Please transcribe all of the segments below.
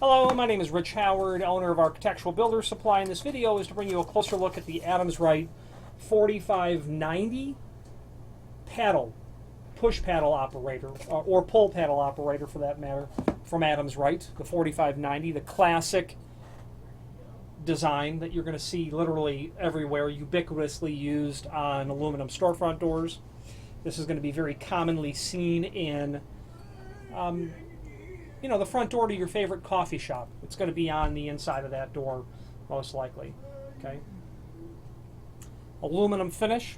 Hello, my name is Rich Howard, owner of Architectural Builder Supply, and this video is to bring you a closer look at the Rite 4590 paddle, push paddle operator, or pull paddle operator for that matter, from Rite, the 4590, the classic design that you're going to see literally everywhere, ubiquitously used on aluminum storefront doors. This is going to be very commonly seen in the front door to your favorite coffee shop. It's going to be on the inside of that door, most likely. Okay. Aluminum finish.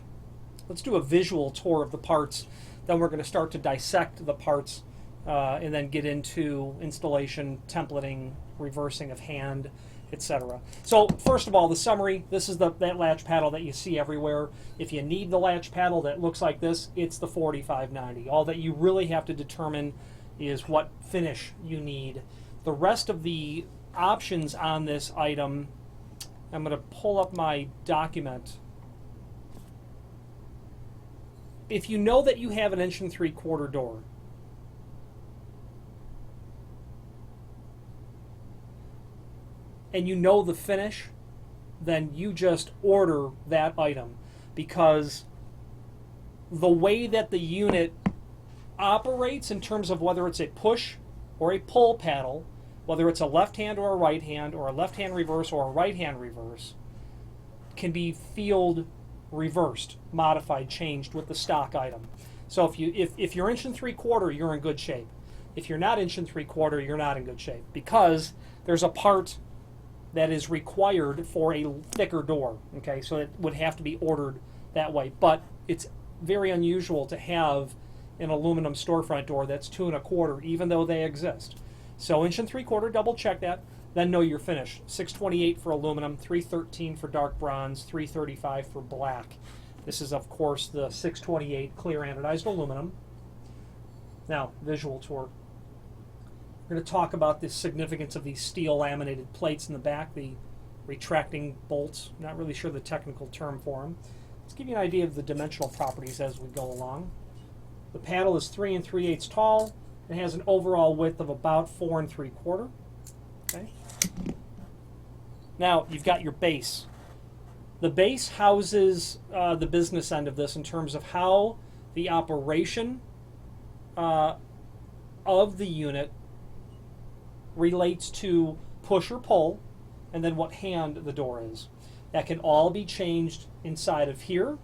Let's do a visual tour of the parts. Then we're going to start to dissect the parts and then get into installation, templating, reversing of hand, etc. So first of all, the summary. This is that latch paddle that you see everywhere. If you need the latch paddle that looks like this, it's the 4590. All that you really have to determine is what finish you need. The rest of the options on this item, I'm going to pull up my document. If you know that you have an 1 3/4 door, and you know the finish, then you just order that item, because the way that the unit operates in terms of whether it's a push or a pull paddle, whether it's a left hand or a right hand, or a left hand reverse or a right hand reverse, can be field reversed, modified, changed with the stock item. So if you're 1 3/4, you're in good shape. If you're not 1 3/4, you're not in good shape, because there's a part that is required for a thicker door. Okay, so it would have to be ordered that way. But it's very unusual to have an aluminum storefront door that's 2 1/4, even though they exist. So 1 3/4, double check that, then know your finish. 628 for aluminum, 313 for dark bronze, 335 for black. This is, of course, the 628 clear anodized aluminum. Now, visual tour. We're going to talk about the significance of these steel laminated plates in the back, the retracting bolts. Not really sure the technical term for them. Let's give you an idea of the dimensional properties as we go along. The paddle is 3 3/8 tall. It has an overall width of about 4 3/4. Okay. Now you've got your base. The base houses the business end of this in terms of how the operation of the unit relates to push or pull, and then what hand the door is. That can all be changed inside of here.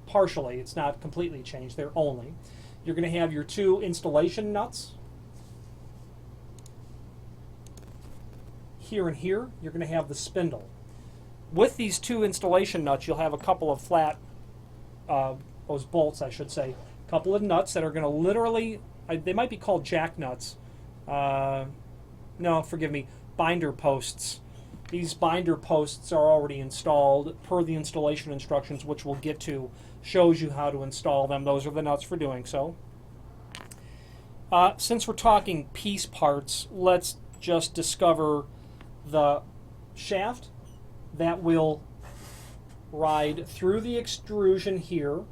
Partially, it's not completely changed there only. You're going to have your 2 installation nuts. Here and here, you're going to have the spindle. With these 2 installation nuts, you'll have a couple of flat, those bolts I should say, a couple of nuts that are going to literally, they might be called jack nuts. No, forgive me, binder posts. These binder posts are already installed per the installation instructions, which we'll get to. Shows you how to install them. Those are the nuts for doing so. Since we're talking piece parts, let's just discover the shaft that will ride through the extrusion here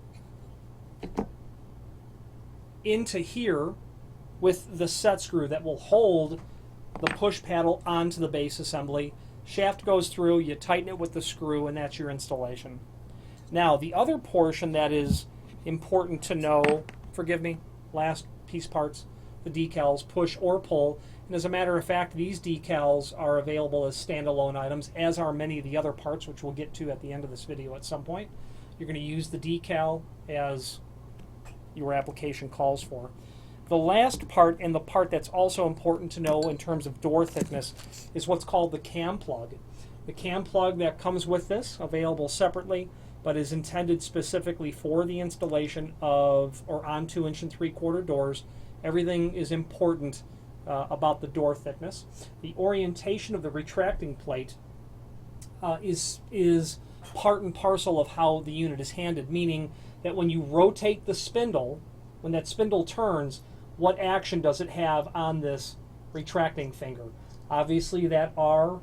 into here with the set screw that will hold the push paddle onto the base assembly. Shaft goes through, you tighten it with the screw, and that's your installation. Now, the other portion that is important to know, forgive me, last piece parts, the decals, push or pull. And as a matter of fact, these decals are available as standalone items, as are many of the other parts, which we'll get to at the end of this video at some point. You're going to use the decal as your application calls for. The last part, and the part that's also important to know in terms of door thickness, is what's called the cam plug. The cam plug that comes with this, available separately, but is intended specifically for the installation of or onto 1 3/4 doors. Everything is important about the door thickness. The orientation of the retracting plate is part and parcel of how the unit is handed, meaning that when you rotate the spindle, when that spindle turns, what action does it have on this retracting finger? Obviously that R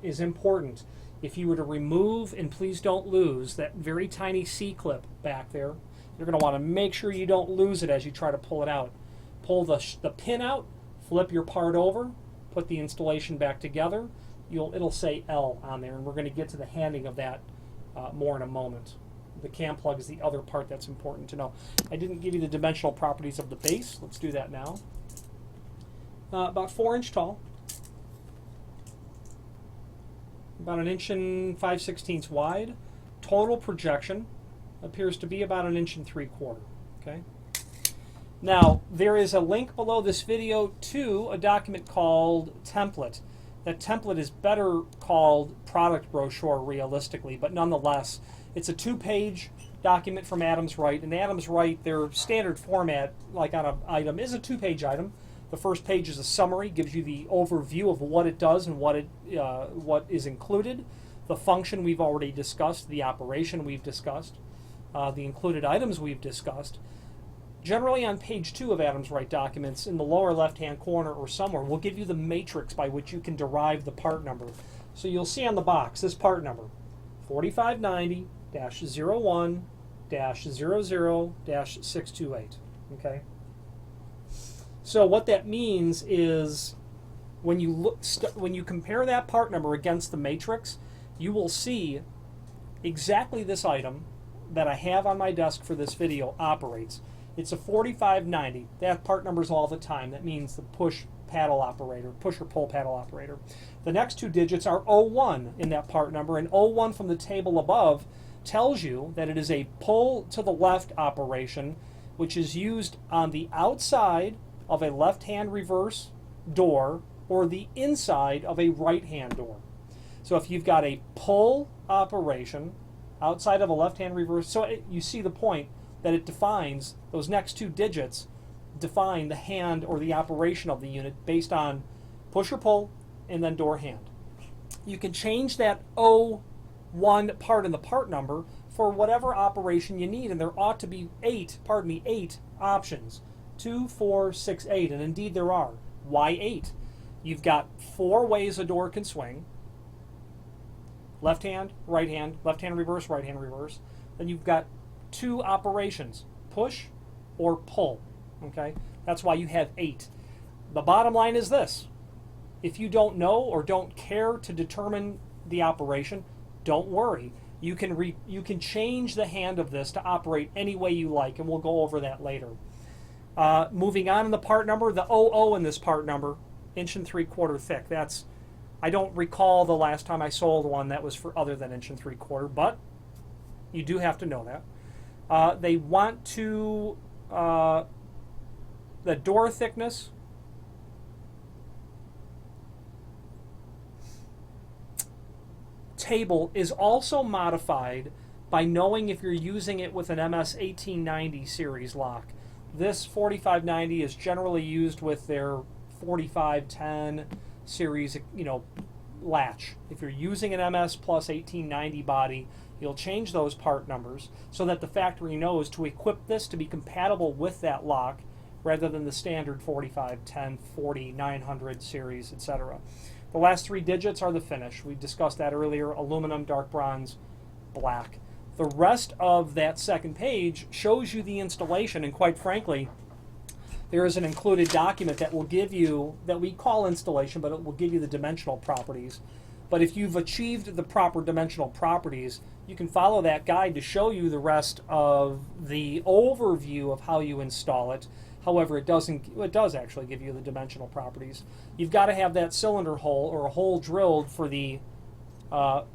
is important. If you were to remove, and please don't lose, that very tiny C-clip back there, you're going to want to make sure you don't lose it as you try to pull it out. Pull the pin out, flip your part over, put the installation back together, it'll say L on there, and we're going to get to the handing of that more in a moment. The cam plug is the other part that's important to know. I didn't give you the dimensional properties of the base. Let's do that now. About 4 inch tall, about 1 inch and 5/16 wide. Total projection appears to be about 1 inch and 3/4. Okay. Now there is a link below this video to a document called template. That template is better called product brochure realistically, but nonetheless, it's a 2-page document from Adams Rite. And Adams Rite, their standard format, like on an item, is a 2-page item. The first page is a summary, gives you the overview of what it does and what is included. The function we've already discussed, the operation we've discussed, the included items we've discussed. Generally on page 2 of Adams Rite documents, in the lower left-hand corner or somewhere, we'll give you the matrix by which you can derive the part number. So you'll see on the box this part number, 4590-01-00-628. Okay? So what that means is when you compare that part number against the matrix, you will see exactly this item that I have on my desk for this video operates. It's a 4590. That part number's all the time. That means the push paddle operator, push or pull paddle operator. The next 2 digits are 01 in that part number, and 01 from the table above tells you that it is a pull to the left operation, which is used on the outside of a left-hand reverse door or the inside of a right-hand door. So if you've got a pull operation outside of a left-hand reverse, so you see the point that it defines, those next 2 digits define the hand or the operation of the unit based on push or pull and then door hand. You can change that 01 part in the part number for whatever operation you need, and there ought to be 8 options. 2, 4, 6, 8, and indeed there are. Why 8? You've got 4 ways a door can swing. Left hand, right hand, left hand reverse, right hand reverse. Then you've got 2 operations, push or pull. Okay? That's why you have 8. The bottom line is this. If you don't know or don't care to determine the operation, don't worry. You can change the hand of this to operate any way you like, and we'll go over that later. Moving on in the part number, the 00 in this part number, 1 and 3/4 thick. I don't recall the last time I sold one that was for other than 1 and 3/4, but you do have to know that. They want to, the door thickness, table is also modified by knowing if you're using it with an MS 1890 series lock. This 4590 is generally used with their 4510 series, latch. If you're using an MS plus 1890 body, you'll change those part numbers so that the factory knows to equip this to be compatible with that lock rather than the standard 4510, 4900 series, etc. The last 3 digits are the finish. We discussed that earlier: aluminum, dark bronze, black. The rest of that second page shows you the installation, and quite frankly, there is an included document that will give you, that we call installation, but it will give you the dimensional properties. But if you've achieved the proper dimensional properties, you can follow that guide to show you the rest of the overview of how you install it. However, it does actually give you the dimensional properties. You've got to have that cylinder hole or a hole drilled for the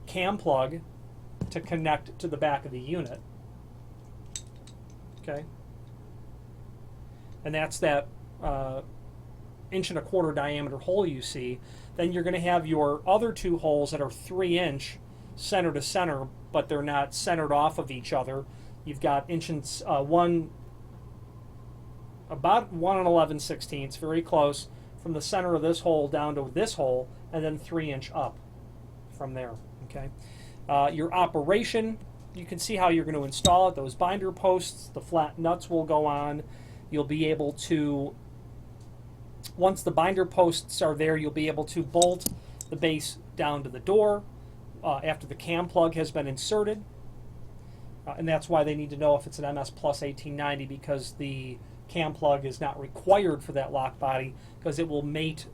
cam plug to connect to the back of the unit. Okay, and that's that 1 and 1/4 diameter hole you see. Then you're going to have your other 2 holes that are 3 inch center to center, but they're not centered off of each other. You've got about 1 and 11/16, very close, from the center of this hole down to this hole, and then 3 inch up from there. Okay. Your operation, you can see how you're going to install it. Those binder posts, the flat nuts will go on. You'll be able to, once the binder posts are there, you'll be able to bolt the base down to the door after the cam plug has been inserted. And that's why they need to know if it's an MS plus 1890, because the cam plug is not required for that lock body, because it will mate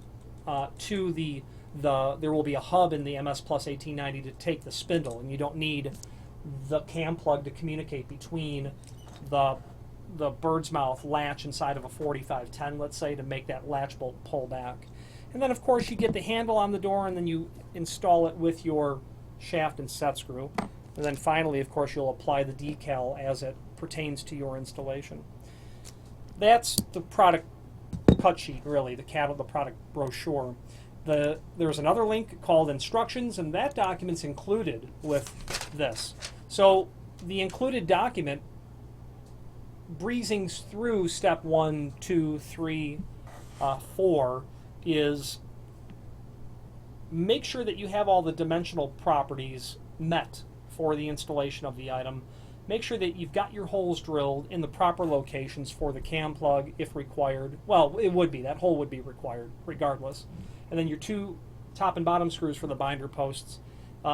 to there will be a hub in the MS Plus 1890 to take the spindle, and you don't need the cam plug to communicate between the bird's mouth latch inside of a 4510, let's say, to make that latch bolt pull back. And then, of course, you get the handle on the door, and then you install it with your shaft and set screw. And then finally, of course, you'll apply the decal as it pertains to your installation. That's the product cut sheet, really, the product brochure. There's another link called instructions, and that document's included with this. So the included document, breezing through step 1, 2, 3, 4, is make sure that you have all the dimensional properties met for the installation of the item. Make sure that you've got your holes drilled in the proper locations for the cam plug if required. Well, it would be. That hole would be required regardless. And then your 2 top and bottom screws for the binder posts.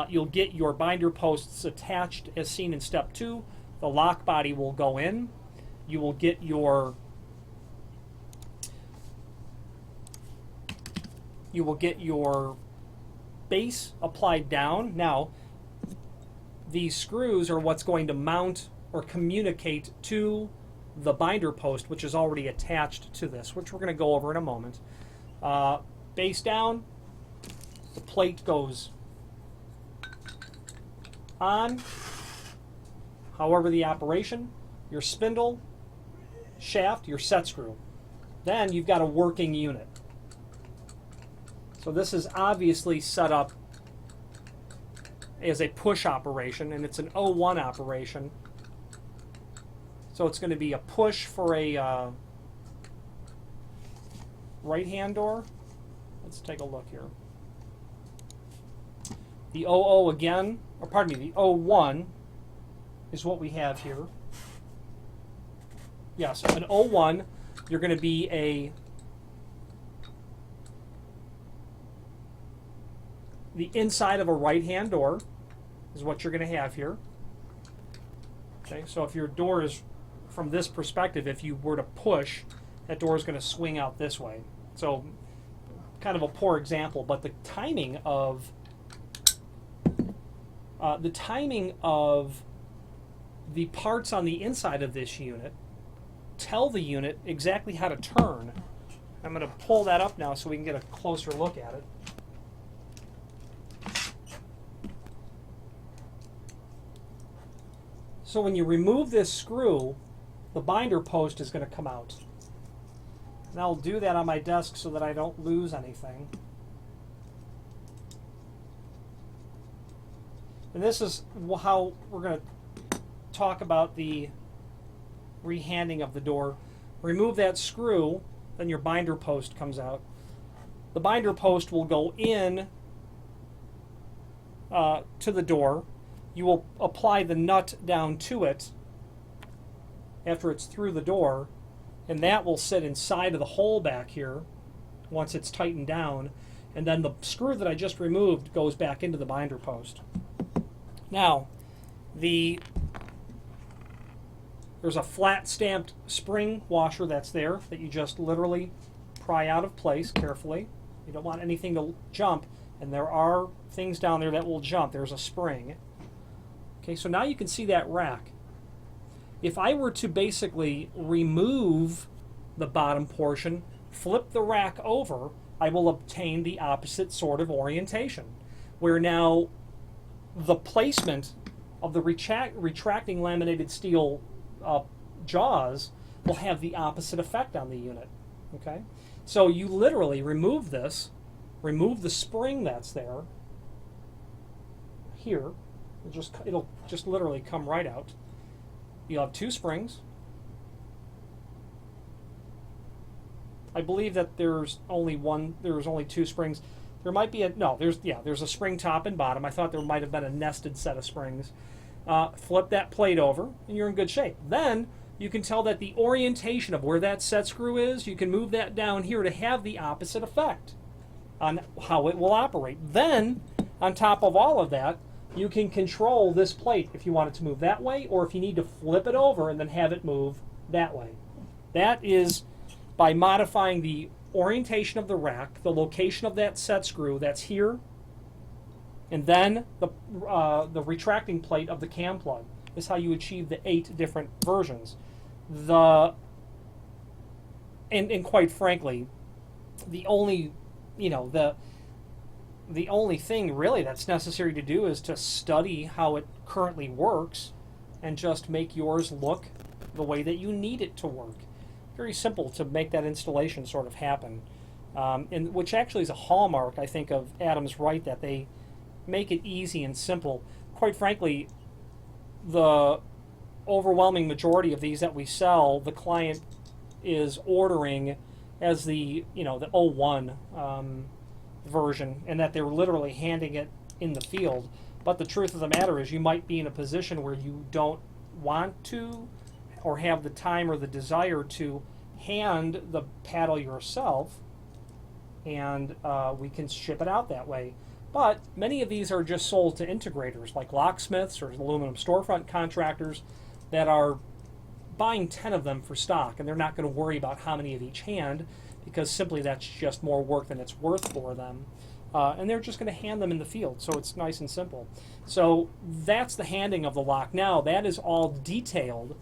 You'll get your binder posts attached as seen in step 2. The lock body will go in. You will get your base applied down. Now, these screws are what's going to mount or communicate to the binder post, which is already attached to this, which we're going to go over in a moment. Base down, the plate goes on. However, the operation, your spindle, shaft, your set screw. Then you've got a working unit. So this is obviously set up as a push operation, and it's an 01 operation. So it's going to be a push for a right-hand door. Let's take a look here. The 00 again, or pardon me, the 01 is what we have here. Yes, an 01, you're going to be the inside of a right-hand door is what you're going to have here. Okay, so if your door is from this perspective, if you were to push, that door is going to swing out this way. So kind of a poor example, but the timing of the parts on the inside of this unit tell the unit exactly how to turn. I'm going to pull that up now so we can get a closer look at it. So when you remove this screw, the binder post is going to come out. And I'll do that on my desk so that I don't lose anything. And this is how we're going to talk about the rehanding of the door. Remove that screw, then your binder post comes out. The binder post will go in to the door. You will apply the nut down to it after it's through the door, and that will sit inside of the hole back here once it's tightened down, and then the screw that I just removed goes back into the binder post. Now, there's a flat stamped spring washer that's there that you just literally pry out of place carefully. You don't want anything to jump, and there are things down there that will jump. There's a spring. Okay, so now you can see that rack. If I were to basically remove the bottom portion, flip the rack over, I will obtain the opposite sort of orientation, where now the placement of the retracting laminated steel jaws will have the opposite effect on the unit. Okay, so you literally remove this, remove the spring that's there here. It'll just literally come right out. You'll have 2 springs. I believe that there's only 2 springs. There might be there's a spring top and bottom. I thought there might have been a nested set of springs. Flip that plate over, and you're in good shape. Then you can tell that the orientation of where that set screw is, you can move that down here to have the opposite effect on how it will operate. Then, on top of all of that, you can control this plate if you want it to move that way, or if you need to flip it over and then have it move that way. That is by modifying the orientation of the rack, the location of that set screw that's here, and then the retracting plate of the cam plug is how you achieve the 8 different versions. And quite frankly, the only thing really that's necessary to do is to study how it currently works and just make yours look the way that you need it to work. Very simple to make that installation sort of happen, and which actually is a hallmark, I think, of Adams Rite, that they make it easy and simple. Quite frankly, the overwhelming majority of these that we sell, the client is ordering as the the 01 version, and that they're literally handing it in the field. But the truth of the matter is, you might be in a position where you don't want to or have the time or the desire to hand the paddle yourself, and we can ship it out that way. But many of these are just sold to integrators like locksmiths or aluminum storefront contractors that are buying 10 of them for stock, and they're not going to worry about how many of each hand, because simply that's just more work than it's worth for them. And they're just going to hand them in the field, so it's nice and simple. So that's the handing of the lock. Now, that is all detailed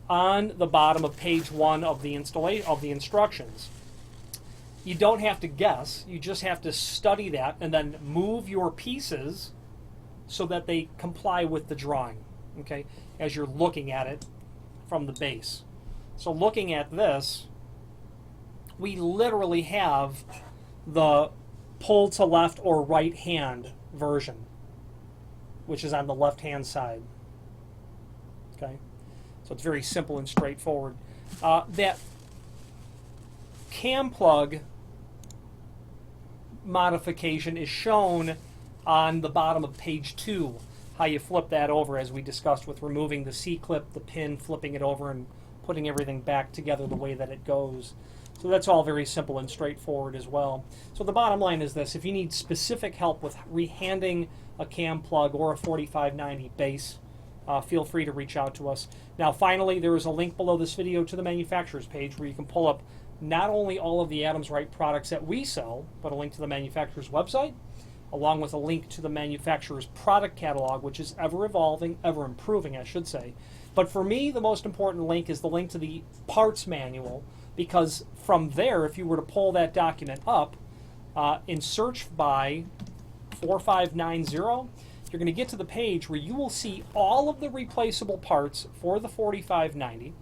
on the bottom of page 1 of the instructions. You don't have to guess. You just have to study that and then move your pieces so that they comply with the drawing, okay, as you're looking at it from the base. So looking at this, we literally have the pull to left or right hand version, which is on the left hand side. Okay, so it's very simple and straightforward. That cam plug modification is shown on the bottom of page 2, how you flip that over, as we discussed, with removing the C-clip, the pin, flipping it over, and putting everything back together the way that it goes. So that's all very simple and straightforward as well. So the bottom line is this: if you need specific help with rehanding a cam plug or a 4590 base, feel free to reach out to us. Now finally, there is a link below this video to the manufacturer's page where you can pull up not only all of the Adams Rite products that we sell, but a link to the manufacturer's website, along with a link to the manufacturer's product catalog, which is ever evolving, ever improving, I should say. But for me, the most important link is the link to the parts manual, because from there, if you were to pull that document up and search by 4590, you're going to get to the page where you will see all of the replaceable parts for the 4590,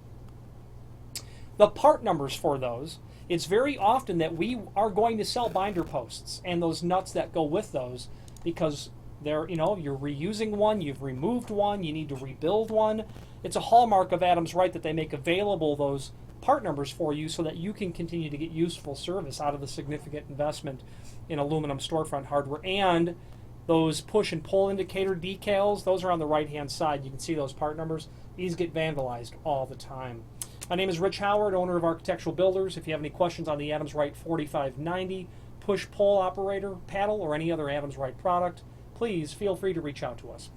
the part numbers for those. It's very often that we are going to sell binder posts and those nuts that go with those, because they're, you're reusing one, you've removed one, you need to rebuild one. It's a hallmark of Adams Rite that they make available those part numbers for you so that you can continue to get useful service out of the significant investment in aluminum storefront hardware. And those push and pull indicator decals, those are on the right hand side. You can see those part numbers. These get vandalized all the time. My name is Rich Howard, owner of Architectural Builders. If you have any questions on the Adams Rite 4590 push-pull operator paddle or any other Adams Rite product, please feel free to reach out to us.